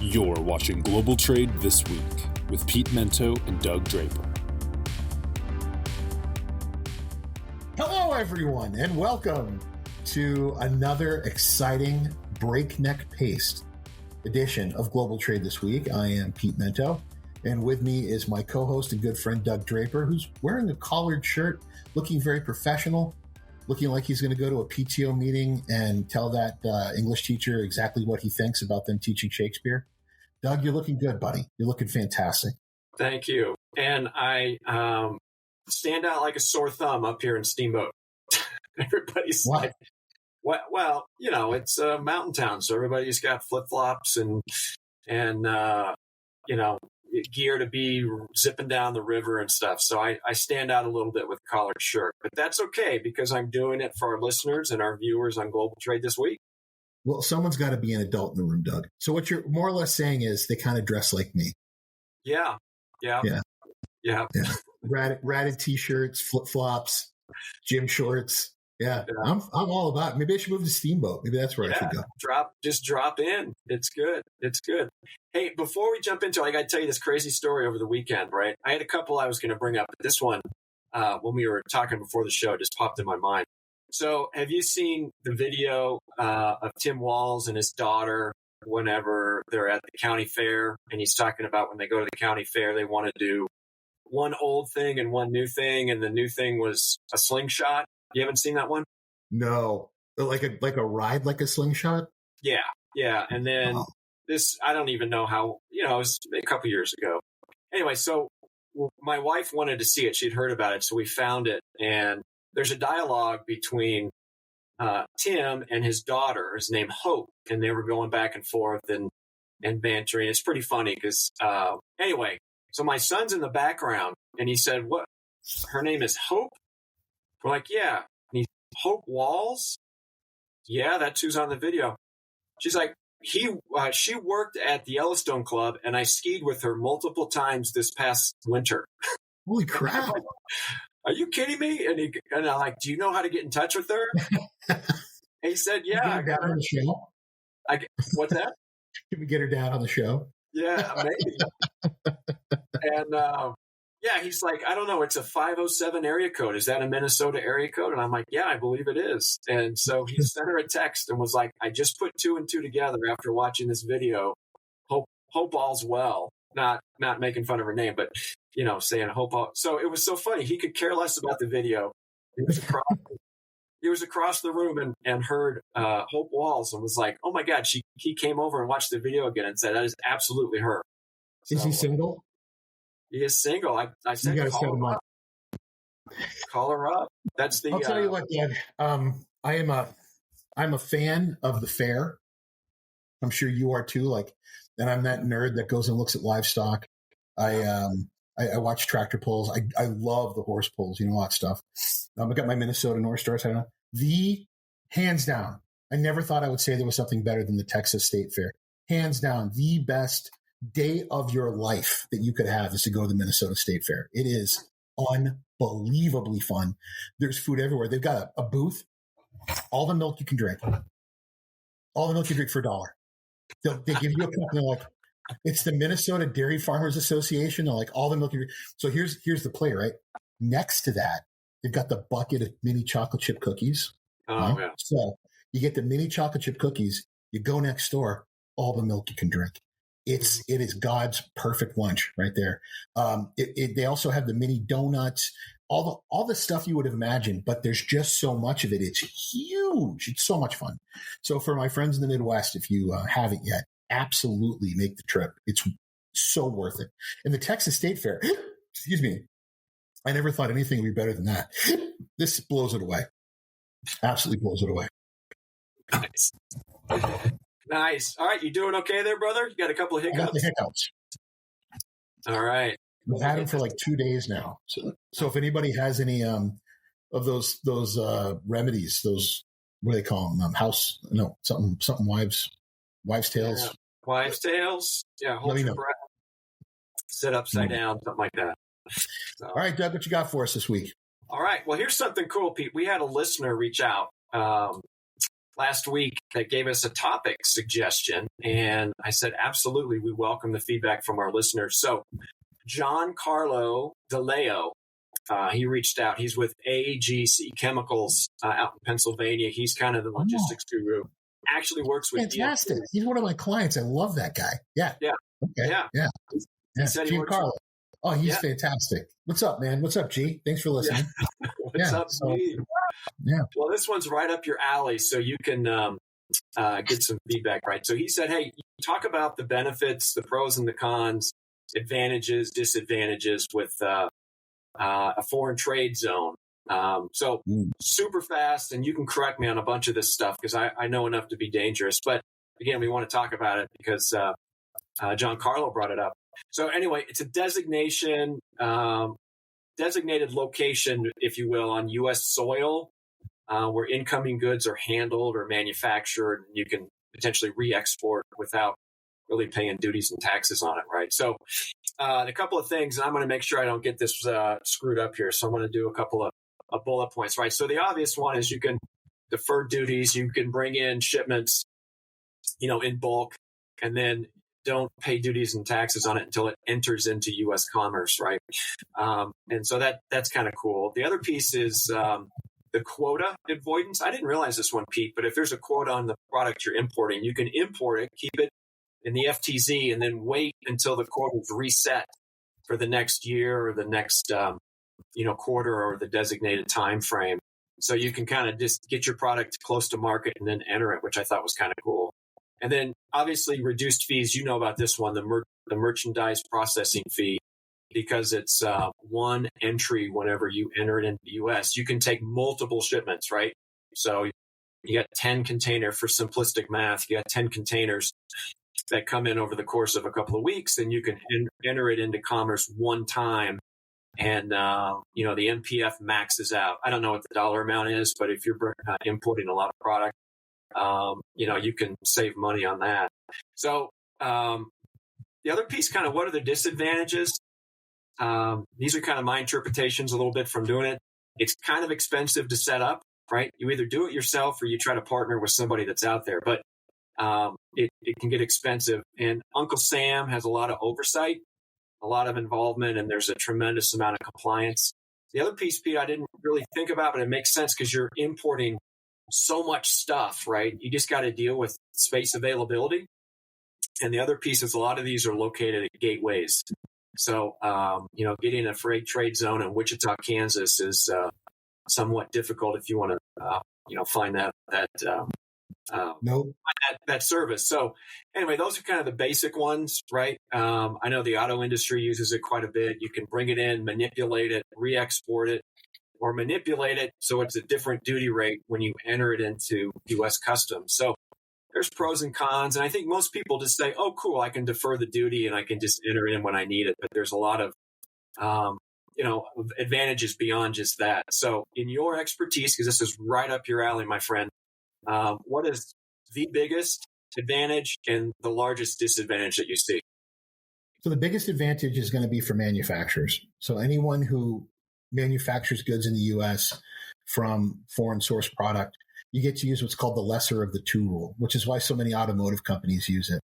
You're watching Global Trade This Week with Pete Mento and Doug Draper. Hello, everyone, and welcome to another exciting breakneck-paced edition of Global Trade This Week. I am Pete Mento, and with me is my co-host and good friend Doug Draper, who's wearing a collared shirt, looking very professional, looking like he's going to go to a PTO meeting and tell that English teacher exactly what he thinks about them teaching Shakespeare. Doug, you're looking good, buddy. You're looking fantastic. Thank you. And I stand out like a sore thumb up here in Steamboat. Everybody's like, well, you know, it's a mountain town, so everybody's got flip-flops and you know, gear to be zipping down the river and stuff. So I stand out a little bit with a collared shirt, but that's okay because I'm doing it for our listeners and our viewers on Global Trade This Week. Well, someone's got to be an adult in the room, Doug. So what you're more or less saying is they kind of dress like me. Yeah. Ratted t-shirts, flip-flops, gym shorts. Yeah. I'm all about it. Maybe I should move to Steamboat. Maybe that's where I should go. Just drop in. It's good. Hey, before we jump into it, I got to tell you this crazy story over the weekend, right? I had a couple I was going to bring up, but this one, when we were talking before the show, just popped in my mind. So have you seen the video of Tim Walz and his daughter whenever they're at the county fair? And he's talking about when they go to the county fair, they want to do one old thing and one new thing. And the new thing was a slingshot. You haven't seen that one? No. Like a ride like a slingshot? Yeah. And then this, I don't even know how, you know, it was a couple years ago. Anyway, so my wife wanted to see it. She'd heard about it. So we found it. And there's a dialogue between Tim and his daughter, his name Hope. And they were going back and forth and bantering. It's pretty funny because, anyway, so my son's in the background and he said, what? Her name is Hope? We're like, yeah. And he's Hope Walz? Yeah, that's who's on the video. She's like, she worked at the Yellowstone Club, and I skied with her multiple times this past winter. Holy crap! Like, are you kidding me? And I'm like, do you know how to get in touch with her? And he said, yeah. Can we get her down on the show? What's that? Can we get her down on the show? Yeah, maybe. And yeah, he's like, I don't know. It's a 507 area code. Is that a Minnesota area code? And I'm like, yeah, I believe it is. And so he sent her a text and was like, I just put 2 and 2 together after watching this video. Hope all's well. Not making fun of her name, but, you know, saying hope all. So it was so funny. He could care less about the video. He was across the room and heard Hope Walz and was like, oh my God, he came over and watched the video again and said, that is absolutely her. Is he single? He is single. I said, you call her up. Call her up. That's the. I'll tell you what, Dad. I'm a fan of the fair. I'm sure you are too. And I'm that nerd that goes and looks at livestock. I watch tractor pulls. I love the horse pulls. You know, all that stuff. I got my Minnesota North Stars. I don't know. Hands down. I never thought I would say there was something better than the Texas State Fair. Hands down, the best day of your life that you could have is to go to the Minnesota State Fair. It is unbelievably fun. There's food everywhere. They've got a booth, all the milk you can drink. All the milk you drink for $1. They give you a cup and they're like, it's the Minnesota Dairy Farmers Association. They're like, all the milk you drink. So here's the play, right? Next to that, they've got the bucket of mini chocolate chip cookies. Oh, yeah. So you get the mini chocolate chip cookies. You go next door, all the milk you can drink. It is God's perfect lunch right there. They also have the mini donuts, all the stuff you would have imagined, but there's just so much of it. It's huge. It's so much fun. So for my friends in the Midwest, if you haven't yet, absolutely make the trip. It's so worth it. And the Texas State Fair, excuse me, I never thought anything would be better than that. This blows it away. Absolutely blows it away. Nice. All right. You doing okay there, brother? You got a couple of hiccups? I got the hiccups. All right. I've had them for like 2 days now. So if anybody has any of those remedies, those, what do they call them? Something wives' tales. Yeah. Wives' tales. Yeah. Hold your breath. Sit upside down, something like that. So. All right, Doug, what you got for us this week? All right. Well, here's something cool, Pete. We had a listener reach out last week that gave us a topic suggestion. And I said, absolutely, we welcome the feedback from our listeners. So John Carlo DeLeo, he reached out. He's with AGC Chemicals out in Pennsylvania. He's kind of the logistics guru. Actually works with fantastic. He's one of my clients. I love that guy. Yeah. Yeah. Okay. Yeah. He said he works Carlo. Oh, he's fantastic. What's up, man? What's up, G? Thanks for listening. What's up, G? Yeah. Well, this one's right up your alley, so you can get some feedback, right? So he said, hey, talk about the benefits, the pros and the cons, advantages, disadvantages with a foreign trade zone. So super fast, and you can correct me on a bunch of this stuff because I know enough to be dangerous. But again, we want to talk about it because John Carlo brought it up. So anyway, it's a designated location, if you will, on U.S. soil where incoming goods are handled or manufactured. And you can potentially re-export without really paying duties and taxes on it, right? So a couple of things, and I'm going to make sure I don't get this screwed up here. So I'm going to do a couple of bullet points, right? So the obvious one is you can defer duties. You can bring in shipments, in bulk, and then don't pay duties and taxes on it until it enters into U.S. commerce, right? And so that's kind of cool. The other piece is the quota avoidance. I didn't realize this one, Pete, but if there's a quota on the product you're importing, you can import it, keep it in the FTZ, and then wait until the quota is reset for the next year or the next quarter or the designated time frame. So you can kind of just get your product close to market and then enter it, which I thought was kind of cool. And then obviously reduced fees. You know about this one, the merchandise processing fee, because it's one entry whenever you enter it into the U.S. You can take multiple shipments, right? So you got 10 container for simplistic math. You got 10 containers that come in over the course of a couple of weeks, and you can enter it into commerce one time. And, the MPF maxes out. I don't know what the dollar amount is, but if you're importing a lot of product, you can save money on that. So the other piece, kind of what are the disadvantages? These are kind of my interpretations a little bit from doing it. It's kind of expensive to set up, right? You either do it yourself or you try to partner with somebody that's out there. But it can get expensive. And Uncle Sam has a lot of oversight, a lot of involvement, and there's a tremendous amount of compliance. The other piece, Pete, I didn't really think about, but it makes sense because you're importing so much stuff, right? You just got to deal with space availability. And the other piece is a lot of these are located at gateways. So, getting a freight trade zone in Wichita, Kansas is somewhat difficult if you want to, find that service. So anyway, those are kind of the basic ones, right? I know the auto industry uses it quite a bit. You can bring it in, manipulate it, re-export it, or manipulate it so it's a different duty rate when you enter it into U.S. customs. So there's pros and cons. And I think most people just say, oh, cool, I can defer the duty and I can just enter it in when I need it. But there's a lot of, advantages beyond just that. So in your expertise, because this is right up your alley, my friend, what is the biggest advantage and the largest disadvantage that you see? So the biggest advantage is going to be for manufacturers. So anyone who manufactures goods in the U.S. from foreign source product, you get to use what's called the lesser of the two rule, which is why so many automotive companies use it.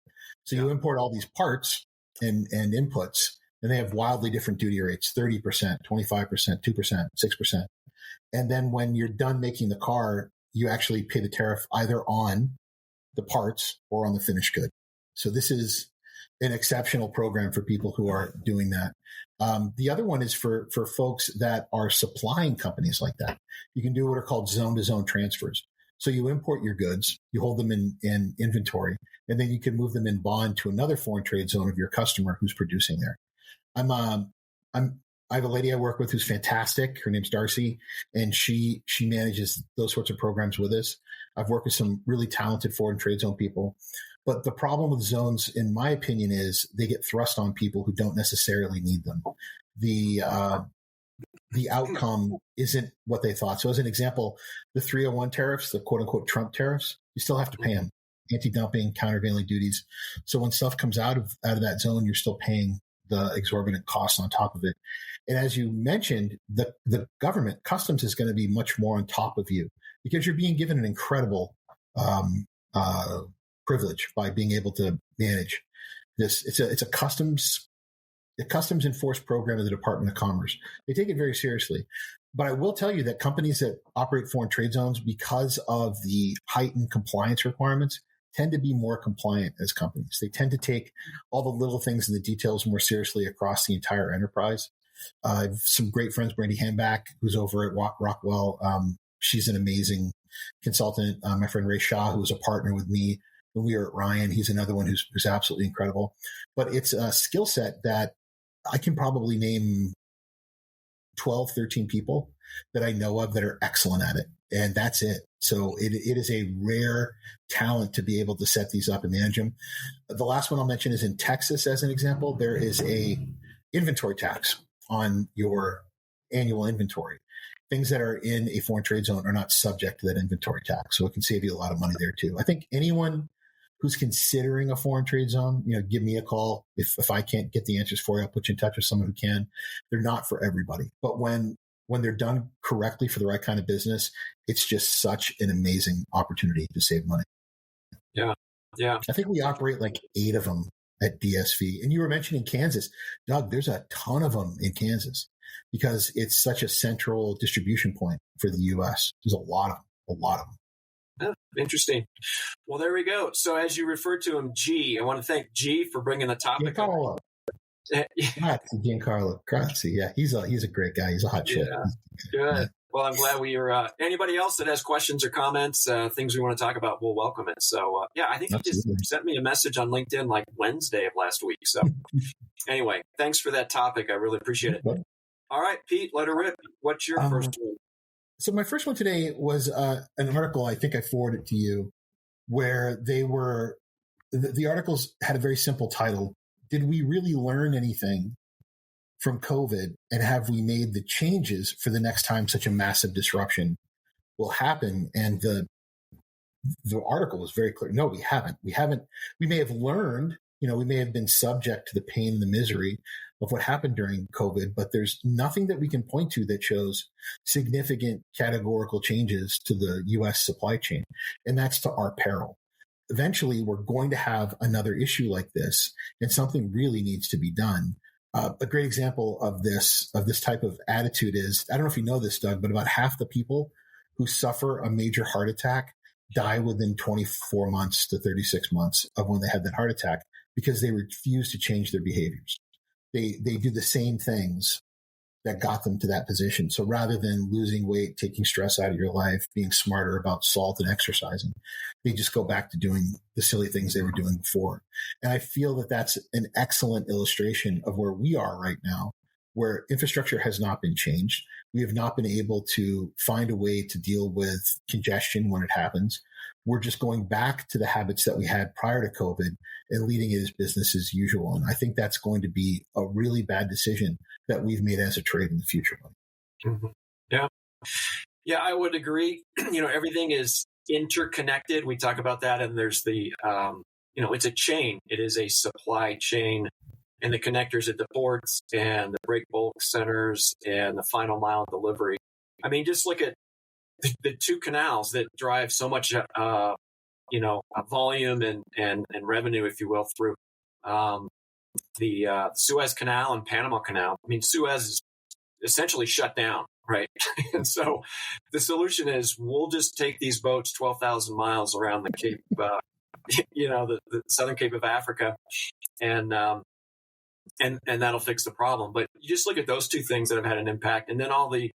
So you import all these parts and inputs, and they have wildly different duty rates, 30%, 25%, 2%, 6%. And then when you're done making the car, you actually pay the tariff either on the parts or on the finished good. So this is an exceptional program for people who are doing that. The other one is for folks that are supplying companies like that. You can do what are called zone-to-zone transfers. So you import your goods, you hold them in inventory, and then you can move them in bond to another foreign trade zone of your customer who's producing there. I have a lady I work with who's fantastic. Her name's Darcy, and she manages those sorts of programs with us. I've worked with some really talented foreign trade zone people. But the problem with zones, in my opinion, is they get thrust on people who don't necessarily need them. The outcome isn't what they thought. So as an example, the 301 tariffs, the quote unquote Trump tariffs, you still have to pay them. Anti-dumping, countervailing duties. So when stuff comes out of that zone, you're still paying the exorbitant costs on top of it. And as you mentioned, the government, customs is going to be much more on top of you because you're being given an incredible privilege by being able to manage this. It's a customs enforced program of the Department of Commerce. They take it very seriously. But I will tell you that companies that operate foreign trade zones, because of the heightened compliance requirements, tend to be more compliant as companies. They tend to take all the little things and the details more seriously across the entire enterprise. I have some great friends, Brandy Hambach, who's over at Rockwell. She's an amazing consultant. My friend Ray Shaw, who was a partner with me when we were at Ryan, he's another one who's absolutely incredible. But it's a skill set that I can probably name 12, 13 people that I know of that are excellent at it. And that's it. So it is a rare talent to be able to set these up and manage them. The last one I'll mention is in Texas, as an example. There is a inventory tax on your annual inventory. Things that are in a foreign trade zone are not subject to that inventory tax. So it can save you a lot of money there too. I think anyone who's considering a foreign trade zone, give me a call. If I can't get the answers for you, I'll put you in touch with someone who can. They're not for everybody. But when they're done correctly for the right kind of business, it's just such an amazing opportunity to save money. Yeah. Yeah. I think we operate like 8 of them at DSV. And you were mentioning Kansas. Doug, there's a ton of them in Kansas because it's such a central distribution point for the U.S. There's a lot of them. Oh, interesting. Well, there we go. So as you referred to him, G, I want to thank G for bringing the topic up. Giancarlo. Grazie. Yeah, he's a great guy. He's a hot shit. Good. Yeah. Well, I'm glad we are. Anybody else that has questions or comments, things we want to talk about, we'll welcome it. So, I think Absolutely. He just sent me a message on LinkedIn like Wednesday of last week. So anyway, thanks for that topic. I really appreciate it. All right, Pete, let her rip. What's your first one? So my first one today was an article, I think I forwarded to you, where the articles had a very simple title. Did we really learn anything from COVID, and have we made the changes for the next time such a massive disruption will happen? And the article was very clear. No, we haven't. We may have learned, we may have been subject to the pain and the misery of what happened during COVID, but there's nothing that we can point to that shows significant categorical changes to the U.S. supply chain. And that's to our peril. Eventually, we're going to have another issue like this, and something really needs to be done. A great example of this type of attitude is, I don't know if you know this, Doug, but about half the people who suffer a major heart attack die within 24 months to 36 months of when they had that heart attack because they refuse to change their behaviors. They do the same things that got them to that position. So rather than losing weight, taking stress out of your life, being smarter about salt and exercising, they just go back to doing the silly things they were doing before. And I feel that that's an excellent illustration of where we are right now, where infrastructure has not been changed. We have not been able to find a way to deal with congestion when it happens. We're just going back to the habits that we had prior to COVID and leading it as business as usual. And I think that's going to be a really bad decision that we've made as a trade in the future. Mm-hmm. Yeah. Yeah, I would agree. Everything is interconnected. We talk about that. And there's the, it's a chain. It is a supply chain, and the connectors at the ports and the break bulk centers and the final mile delivery. I mean, just look at the 2 canals that drive so much, volume and revenue, if you will, through the Suez Canal and Panama Canal. I mean, Suez is essentially shut down, right? And so the solution is we'll just take these boats 12,000 miles around the Cape, the southern Cape of Africa, and that'll fix the problem. But you just look at those 2 things that have had an impact, and then all the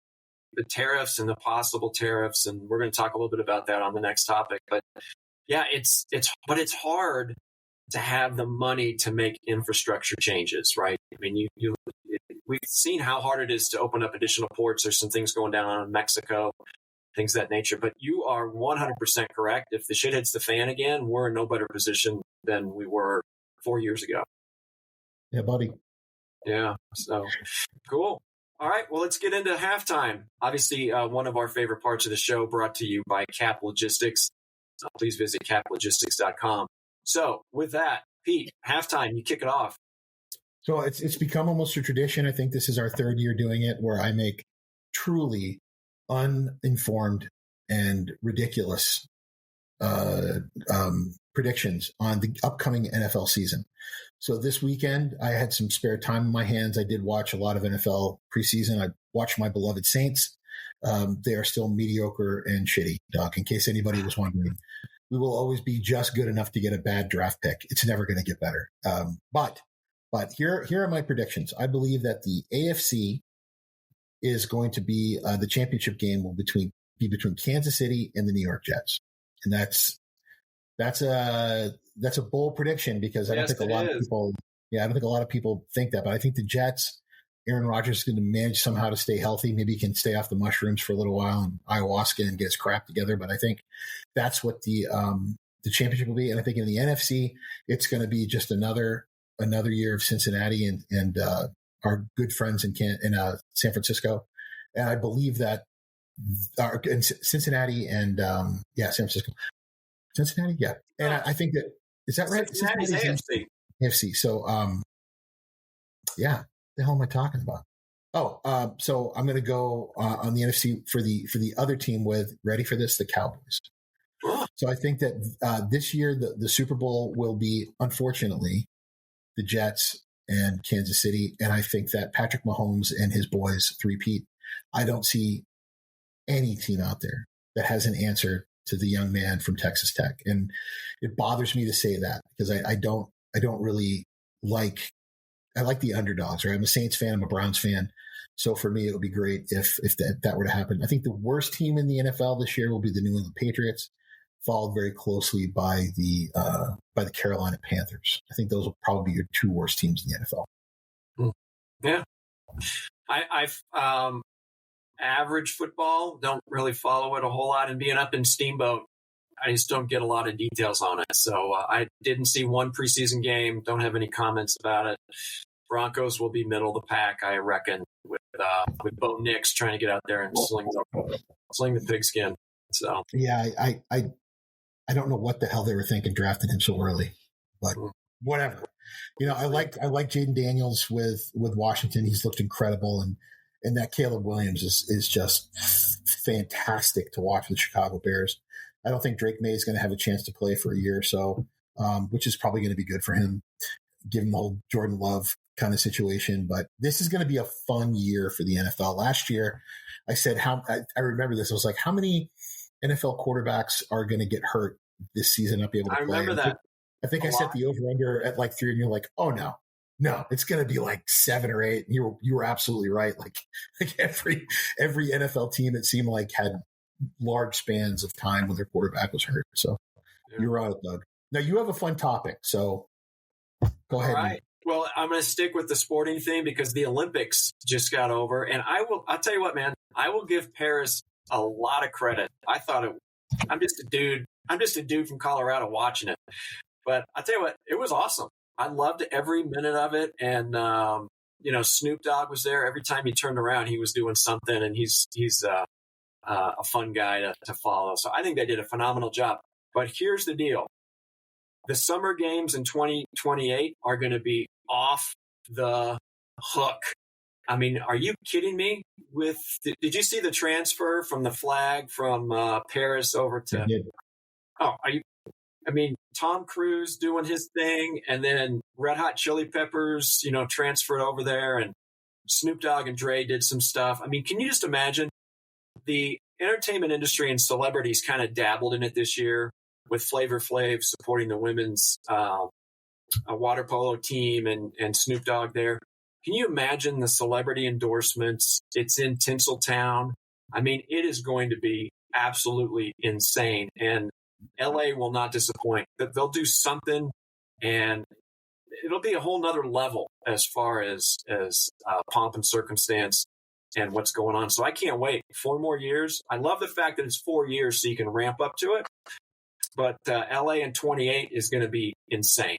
tariffs and the possible tariffs, and we're going to talk a little bit about that on the next topic. But yeah, it's hard to have the money to make infrastructure changes, right? I mean, we've seen how hard it is to open up additional ports. There's some things going down in Mexico, things of that nature. But you are 100% correct. If the shit hits the fan again, we're in no better position than we were 4 years ago. Yeah, buddy. Yeah. So cool. All right. Well, let's get into halftime. Obviously, one of our favorite parts of the show, brought to you by Cap Logistics. Please visit caplogistics.com. So with that, Pete, halftime, you kick it off. So it's become almost a tradition. I think this is our 3rd year doing it, where I make truly uninformed and ridiculous predictions on the upcoming NFL season. So this weekend, I had some spare time in my hands. I did watch a lot of NFL preseason. I watched my beloved Saints. They are still mediocre and shitty, Doc, in case anybody was wondering. We will always be just good enough to get a bad draft pick. It's never going to get better. But here are my predictions. I believe that the AFC is going to be the championship game will be between Kansas City and the New York Jets, and that's a bold prediction because I don't think a lot of people. Yeah, I don't think a lot of people think that, but I think the Jets, Aaron Rodgers is going to manage somehow to stay healthy. Maybe he can stay off the mushrooms for a little while and ayahuasca and get his crap together. But I think that's what the championship will be. And I think in the NFC, it's going to be just another year of Cincinnati and our good friends in San Francisco. And I believe that in Cincinnati and San Francisco. Cincinnati, yeah. And I think that is that right? Cincinnati's AFC. AFC. So the hell am I talking about? So I'm going to go on the NFC for the other team with, ready for this, the Cowboys. So I think that this year the Super Bowl will be, unfortunately, the Jets and Kansas City. And I think that Patrick Mahomes and his boys three-peat. I don't see any team out there that has an answer to the young man from Texas Tech. And it bothers me to say that because I don't really like, I like the underdogs, right? I'm a Saints fan. I'm a Browns fan. So for me, it would be great if that were to happen. I think the worst team in the NFL this year will be the New England Patriots, followed very closely by the Carolina Panthers. I think those will probably be your two worst teams in the NFL. Yeah. I've average football, don't really follow it a whole lot, and being up in Steamboat, I just don't get a lot of details on it. So I didn't see one preseason game. Don't have any comments about it. Broncos will be middle of the pack, I reckon, with Bo Nix trying to get out there and sling the pigskin. So yeah, I don't know what the hell they were thinking drafting him so early, but whatever. I like Jaden Daniels with Washington. He's looked incredible, and that Caleb Williams is just fantastic to watch with the Chicago Bears. I don't think Drake May is going to have a chance to play for a year or so, which is probably going to be good for him, given the whole Jordan Love kind of situation. But this is going to be a fun year for the NFL. Last year, I said I remember this. I was like, how many NFL quarterbacks are going to get hurt this season, not be able to play? I remember that. I think I set the over-under at like 3, and you're like, oh, no, it's going to be like 7 or 8. And you were absolutely right. Like every NFL team, it seemed like, had large spans of time when their quarterback was hurt. So You're right, Doug. Now you have a fun topic, so go ahead. All right. Well, I'm going to stick with the sporting theme because the Olympics just got over, and I'll tell you what, man, I will give Paris a lot of credit. I thought I'm just a dude from Colorado watching it, but I'll tell you what, it was awesome. I loved every minute of it, and Snoop Dogg was there. Every time he turned around, he was doing something, and he's a fun guy to follow. So I think they did a phenomenal job. But here's the deal. The Summer Games in 2028 are going to be off the hook. I mean, are you kidding me? Did you see the transfer from the flag from Paris over to? Tom Cruise doing his thing, and then Red Hot Chili Peppers, transferred over there, and Snoop Dogg and Dre did some stuff. I mean, can you just imagine? The entertainment industry and celebrities kind of dabbled in it this year with Flavor Flav supporting the women's water polo team and Snoop Dogg there. Can you imagine the celebrity endorsements? It's in Tinseltown. I mean, it is going to be absolutely insane. And LA will not disappoint. They'll do something, and it'll be a whole nother level as far as pomp and circumstance and what's going on. So I can't wait. 4 more years. I love the fact that it's 4 years so you can ramp up to it. But LA in 28 is going to be insane.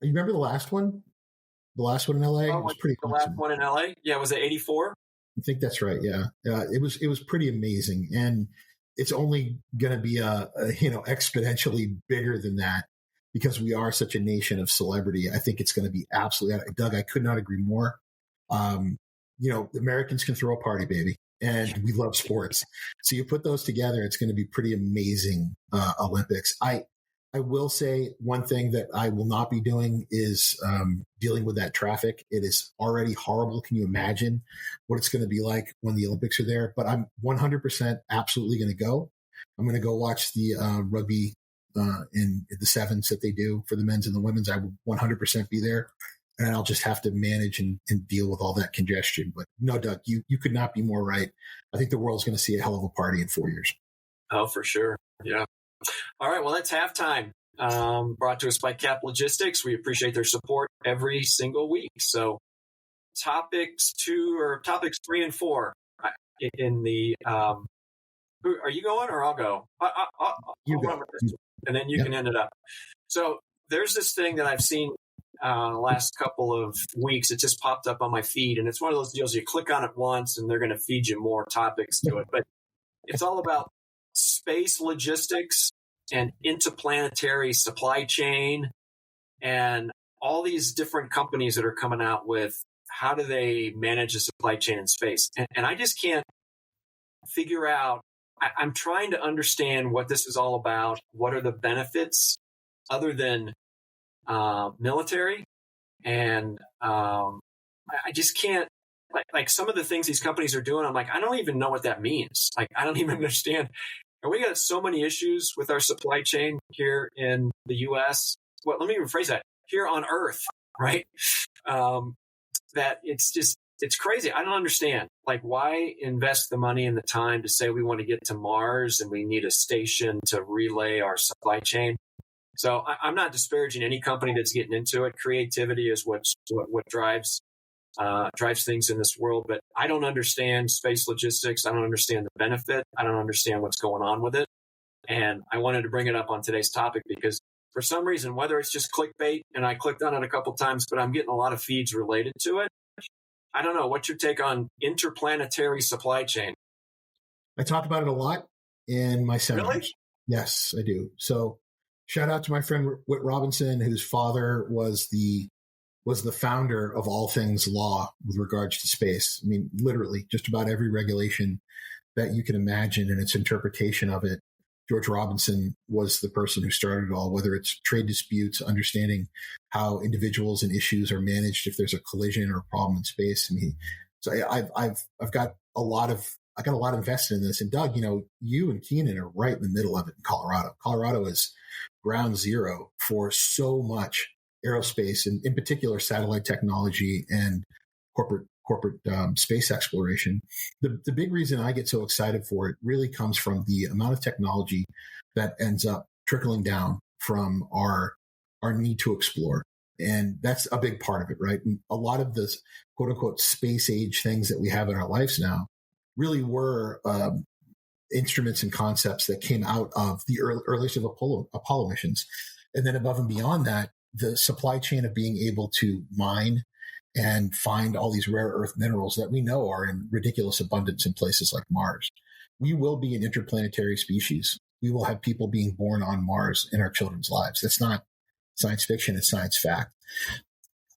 You remember the last one? The last one in LA? Oh, it was pretty the awesome. last one in LA? Yeah, was it 84? I think that's right. Yeah. It was pretty amazing. And it's only going to be exponentially bigger than that because we are such a nation of celebrity. I think it's going to be absolutely, Doug, I could not agree more. Americans can throw a party, baby. and we love sports. So you put those together, it's going to be pretty amazing Olympics. I will say one thing that I will not be doing is dealing with that traffic. It is already horrible. Can you imagine what it's going to be like when the Olympics are there? But I'm 100% absolutely going to go. I'm going to go watch the rugby in the sevens that they do for the men's and the women's. I will 100% be there. And I'll just have to manage and deal with all that congestion. But no, Doug, you could not be more right. I think the world's going to see a hell of a party in 4 years. Oh, for sure. Yeah. All right. Well, that's halftime. Brought to us by Cap Logistics. We appreciate their support every single week. So topics 3 and 4 in the, are you going or I'll go? You go. Remember this, and then you can end it up. So there's this thing that I've seen the last couple of weeks. It just popped up on my feed, and it's one of those deals you click on it once and they're going to feed you more topics to it. But it's all about space logistics and interplanetary supply chain and all these different companies that are coming out with how do they manage the supply chain in space. And I just can't figure out. I'm trying to understand what this is all about. What are the benefits other than military? And I just can't, like some of the things these companies are doing, I'm like, I don't even know what that means. Like, I don't even understand. And we got so many issues with our supply chain here in the U.S. Well, let me rephrase that. Here on Earth, right? That it's crazy. I don't understand. Like, why invest the money and the time to say we want to get to Mars and we need a station to relay our supply chain? So I'm not disparaging any company that's getting into it. Creativity is what drives things in this world. But I don't understand space logistics. I don't understand the benefit. I don't understand what's going on with it. And I wanted to bring it up on today's topic because for some reason, whether it's just clickbait, and I clicked on it a couple times, but I'm getting a lot of feeds related to it. I don't know. What's your take on interplanetary supply chain? I talk about it a lot in my seminars. Really? Yes, I do. So shout out to my friend Whit Robinson, whose father was the founder of all things law with regards to space. I mean, literally just about every regulation that you can imagine and its interpretation of it. George Robinson was the person who started it all, whether it's trade disputes, understanding how individuals and issues are managed if there's a collision or a problem in space. I mean, so I've got a lot invested in this. And Doug, you and Keenan are right in the middle of it in Colorado. Colorado is ground zero for so much aerospace, and in particular satellite technology and corporate space exploration. The big reason I get so excited for it really comes from the amount of technology that ends up trickling down from our need to explore. And that's a big part of it, right? And a lot of this quote unquote space age things that we have in our lives now really were instruments and concepts that came out of the earliest of Apollo missions. And then above and beyond that, the supply chain of being able to mine and find all these rare earth minerals that we know are in ridiculous abundance in places like Mars. We will be an interplanetary species. We will have people being born on Mars in our children's lives. That's not science fiction, it's science fact.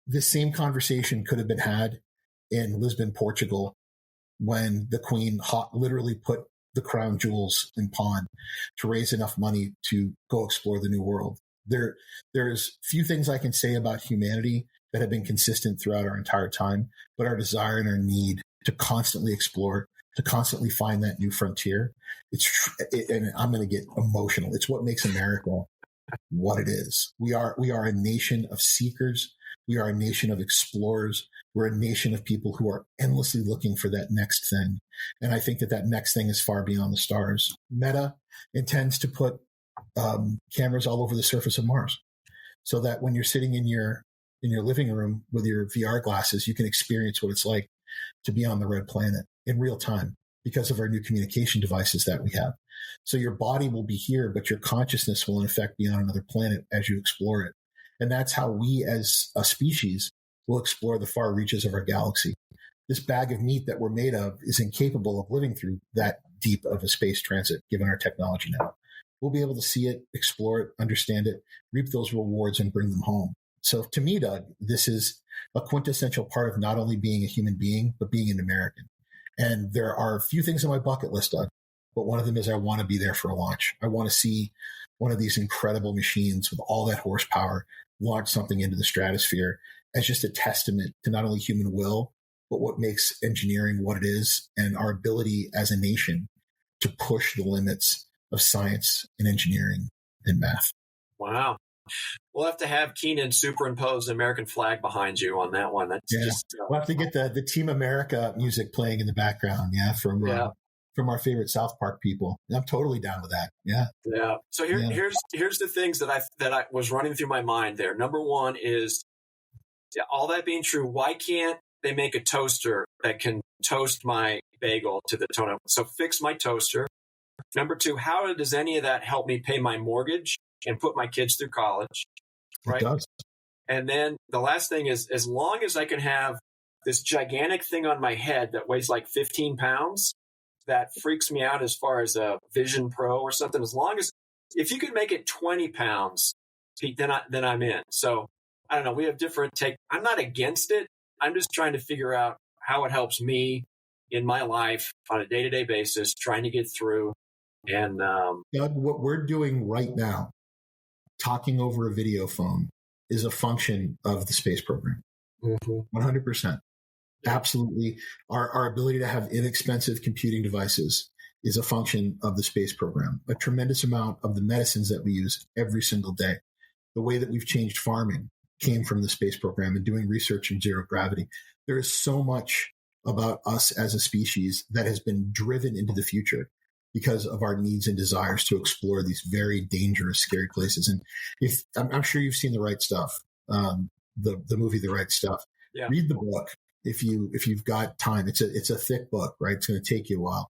This same conversation could have been had in Lisbon, Portugal, when the Queen literally put the crown jewels in pawn to raise enough money to go explore the New World. There's few things I can say about humanity that have been consistent throughout our entire time, but our desire and our need to constantly explore, to constantly find that new frontier. And I'm going to get emotional. It's what makes America what it is. We are a nation of seekers. We are a nation of explorers. We're a nation of people who are endlessly looking for that next thing. And I think that next thing is far beyond the stars. Meta intends to put cameras all over the surface of Mars so that when you're sitting in your living room with your VR glasses, you can experience what it's like to be on the red planet in real time because of our new communication devices that we have. So your body will be here, but your consciousness will in effect be on another planet as you explore it. And that's how we as a species will explore the far reaches of our galaxy. This bag of meat that we're made of is incapable of living through that deep of a space transit, given our technology now. We'll be able to see it, explore it, understand it, reap those rewards, and bring them home. So to me, Doug, this is a quintessential part of not only being a human being, but being an American. And there are a few things on my bucket list, Doug, but one of them is I want to be there for a launch. I want to see one of these incredible machines with all that horsepower launch something into the stratosphere as just a testament to not only human will, but what makes engineering what it is and our ability as a nation to push the limits of science and engineering and math. Wow. We'll have to have Keenan superimpose the American flag behind you on that one. That's we'll have to get the Team America music playing in the background. From our favorite South Park people. I'm totally down with that. Yeah. So here's the things that I was running through my mind there. Number one is, all that being true, why can't they make a toaster that can toast my bagel to the toner? So fix my toaster. Number two, how does any of that help me pay my mortgage and put my kids through college? Right. It does. And then the last thing is, as long as I can have this gigantic thing on my head that weighs like 15 pounds, that freaks me out as far as a Vision Pro or something. As long as, if you could make it 20 pounds, Pete, then I'm in. So I don't know. We have different take. I'm not against it. I'm just trying to figure out how it helps me in my life on a day-to-day basis, trying to get through. And Doug, what we're doing right now, talking over a video phone, is a function of the space program. 100%. Absolutely. Our ability to have inexpensive computing devices is a function of the space program. A tremendous amount of the medicines that we use every single day, the way that we've changed farming, came from the space program and doing research in zero gravity. There is so much about us as a species that has been driven into the future because of our needs and desires to explore these very dangerous, scary places. And if I'm sure you've seen The Right Stuff, the movie The Right Stuff. Yeah. Read the book if you've got time. It's a thick book, right? It's going to take you a while,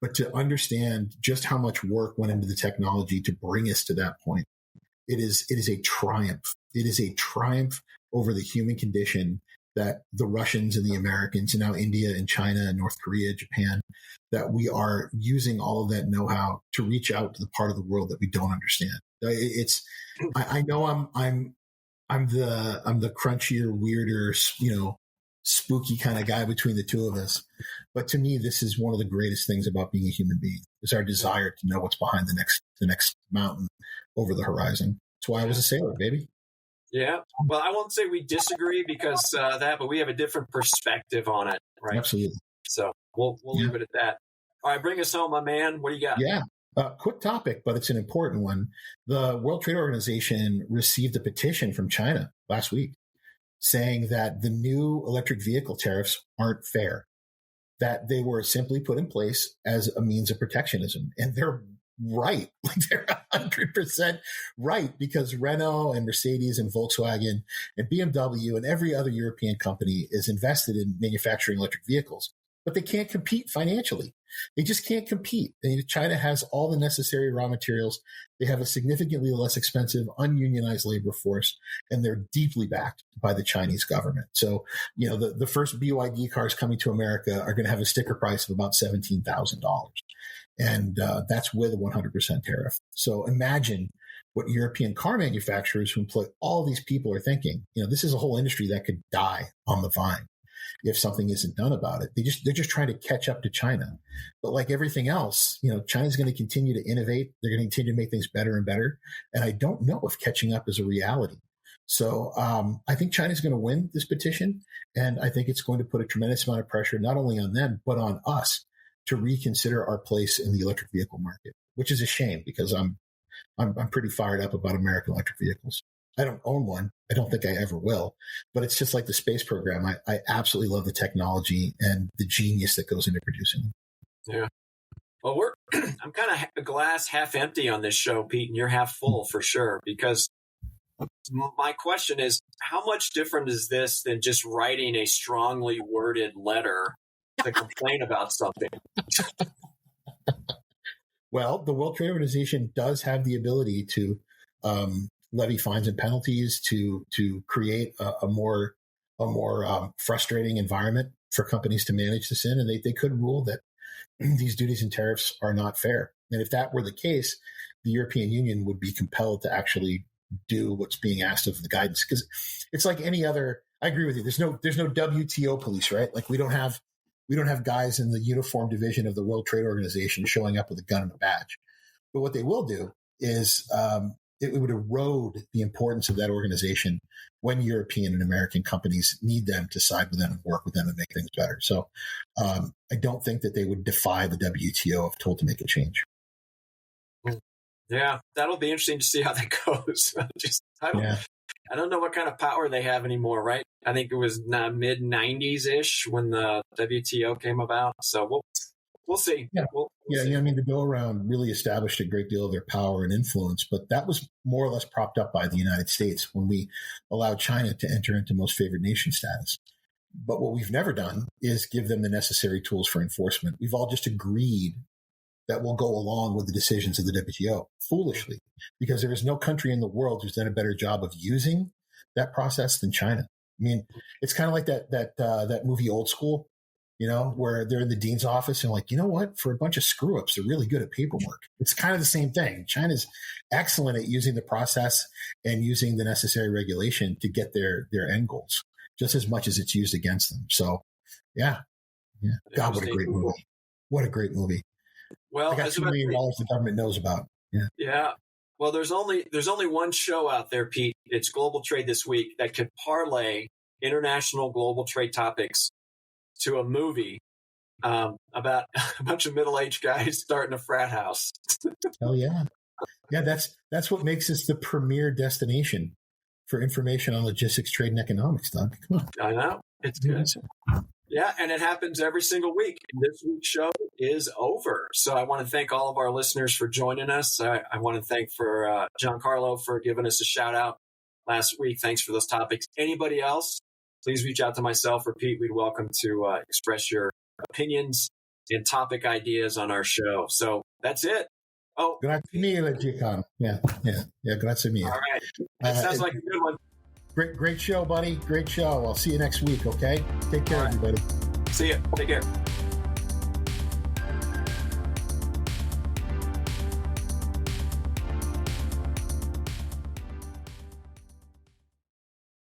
but to understand just how much work went into the technology to bring us to that point, it is a triumph. It is a triumph over the human condition that the Russians and the Americans, and now India and China and North Korea, Japan, that we are using all of that know-how to reach out to the part of the world that we don't understand. I know I'm the crunchier, weirder, spooky kind of guy between the two of us. But to me, this is one of the greatest things about being a human being, is our desire to know what's behind the next mountain over the horizon. That's why I was a sailor, baby. Yeah. Well, I won't say we disagree because but we have a different perspective on it, right? Absolutely. So we'll leave it at that. All right, bring us home, my man. What do you got? Yeah. Quick topic, but it's an important one. The World Trade Organization received a petition from China last week saying that the new electric vehicle tariffs aren't fair, that they were simply put in place as a means of protectionism. And they're right. They're 100% right, because Renault and Mercedes and Volkswagen and BMW and every other European company is invested in manufacturing electric vehicles, but they can't compete financially. They just can't compete. China has all the necessary raw materials. They have a significantly less expensive, ununionized labor force, and they're deeply backed by the Chinese government. So, the first BYD cars coming to America are going to have a sticker price of about $17,000. And that's with a 100% tariff. So imagine what European car manufacturers who employ all these people are thinking. This is a whole industry that could die on the vine if something isn't done about it. They're just trying to catch up to China. But like everything else, China's going to continue to innovate. They're going to continue to make things better and better. And I don't know if catching up is a reality. So I think China's going to win this petition. And I think it's going to put a tremendous amount of pressure, not only on them, but on us, to reconsider our place in the electric vehicle market, which is a shame because I'm pretty fired up about American electric vehicles. I don't own one. I don't think I ever will, but it's just like the space program. I absolutely love the technology and the genius that goes into producing them. Yeah. Well, I'm kind of a glass half empty on this show, Pete, and you're half full for sure, because my question is, how much different is this than just writing a strongly worded letter to complain about something? Well, the World Trade Organization does have the ability to levy fines and penalties to create a more frustrating environment for companies to manage this in, and they could rule that these duties and tariffs are not fair. And if that were the case, the European Union would be compelled to actually do what's being asked of the guidance, because it's like any other. I agree with you. There's no WTO police, right? Like we don't have We don't have guys in the uniform division of the World Trade Organization showing up with a gun and a badge. But what they will do is it would erode the importance of that organization when European and American companies need them to side with them and work with them and make things better. So I don't think that they would defy the WTO if told to make a change. Yeah, that'll be interesting to see how that goes. I don't know what kind of power they have anymore, right? I think it was mid 90s ish when the WTO came about. So we'll see. Yeah. We'll see. I mean, the go around really established a great deal of their power and influence, but that was more or less propped up by the United States when we allowed China to enter into most favored nation status. But what we've never done is give them the necessary tools for enforcement. We've all just agreed that will go along with the decisions of the WTO, foolishly, because there is no country in the world who's done a better job of using that process than China. I mean, it's kind of like that movie Old School, where they're in the dean's office and like, you know what? For a bunch of screw ups, they're really good at paperwork. It's kind of the same thing. China's excellent at using the process and using the necessary regulation to get their end goals, just as much as it's used against them. So, yeah. God, what a great movie! What a great movie! Well, I got $2 million the government knows about. Yeah. Well, there's only one show out there, Pete. It's Global Trade This Week that could parlay international global trade topics to a movie about a bunch of middle-aged guys starting a frat house. Oh yeah, that's what makes us the premier destination for information on logistics, trade, and economics. Doug, come on. I know it's good. Yeah, and it happens every single week. This week's show is over. So I want to thank all of our listeners for joining us. I want to thank for Giancarlo for giving us a shout out last week. Thanks for those topics. Anybody else, please reach out to myself or Pete. We'd welcome to express your opinions and topic ideas on our show. So that's it. Oh, grazie mille, Giacomo. Yeah, grazie mille. All right. That sounds like a good one. Great show, buddy. Great show. I'll see you next week, okay? Take care, everybody. See you. Take care.